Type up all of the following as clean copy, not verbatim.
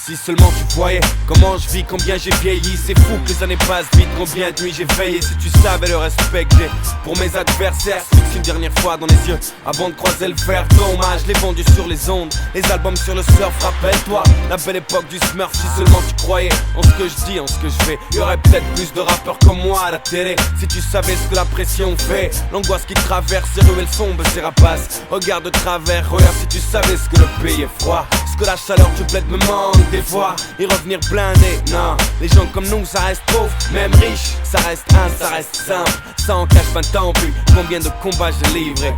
Si seulement tu voyais comment je vis, combien j'ai vieilli. C'est fou que les années passent vite, combien de nuits j'ai veillé. Si tu savais le respect que j'ai pour mes adversaires. Fixe une dernière fois dans les yeux avant de croiser le fer. Dommage, les vendus sur les ondes, les albums sur le surf. Rappelle-toi, la belle époque du Smurf. Si seulement tu croyais en ce que je dis, en ce que je fais. Y'aurait peut-être plus de rappeurs comme moi à la télé. Si tu savais ce que la pression fait, l'angoisse qui traverse ces ruelles sombres, ces rapaces. Regarde de travers, regarde si tu savais ce que le pays est froid. Ce que la chaleur du bled me manque des fois. Y revenir blindé, non. Les gens comme nous, ça reste pauvre, même riche. Ça reste ça reste simple. Ça en cache pas tant plus. Combien de combats j'ai livré.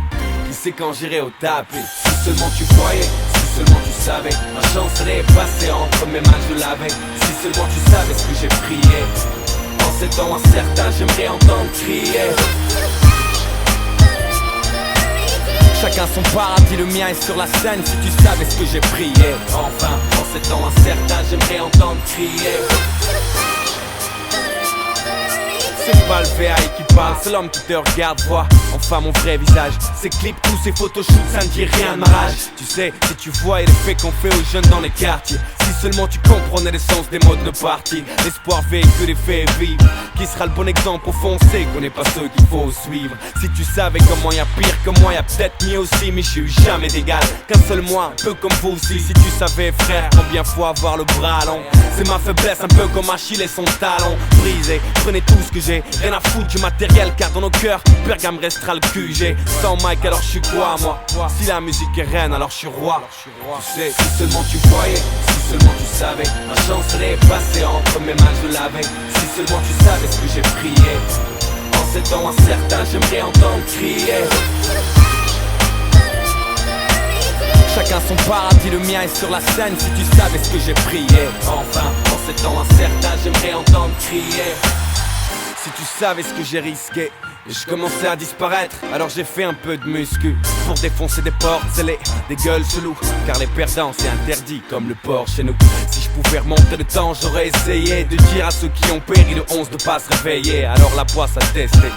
Qui sait quand j'irai au tapis. Si seulement tu voyais, si seulement tu savais. Ma chance elle est passée entre mes mains, je l'avais. Si seulement tu savais ce que j'ai prié. En ces temps incertains, j'aimerais entendre crier. Chacun son paradis, le mien est sur la scène. Si tu savais ce que j'ai prié. Enfin, en ces temps incertains, j'aimerais entendre crier. C'est pas le VAI qui parle, c'est l'homme qui te regarde, vois enfin mon vrai visage. Ces clips, tous ces photoshoots, ça ne dit rien de ma rage. Tu sais, si tu vois et les faits qu'on fait aux jeunes dans les quartiers. Si seulement tu comprenais l'essence des modes de parti. L'espoir véhicule et fait vivre. Qui sera le bon exemple pour foncer, qu'on n'est pas ceux qu'il faut suivre. Si tu savais comment y'a pire que moi, y'a peut-être mieux aussi. Mais j'ai eu jamais d'égal, qu'un seul moi, un peu comme vous aussi. Si tu savais frère, combien faut avoir le bras long. C'est ma faiblesse, un peu comme Achille et son talon brisé. Prenez tout ce que j'ai, rien à foutre du matériel. Car dans nos cœurs, Bergame restera le QG. Sans Mike, alors je suis quoi moi? Si la musique est reine, alors je suis roi. Tu sais, si seulement tu voyais, si seulement tu savais. Ma chance elle est passée entre mes mains, je l'avais. Si seulement tu savais ce que j'ai prié. En ces temps incertains, j'aimerais entendre crier. Chacun son paradis, le mien est sur la scène. Si tu savais ce que j'ai prié. Enfin, en ces temps incertains, j'aimerais entendre crier. Si tu savais ce que j'ai risqué. Je commençais à disparaître, alors j'ai fait un peu de muscu. Pour défoncer des portes scellées, des gueules cheloues. Car les perdants c'est interdit comme le porc chez nous. Si je pouvais remonter le temps, j'aurais essayé de dire à ceux qui ont péri le 11 de pas se réveiller. Alors la poisse à tester,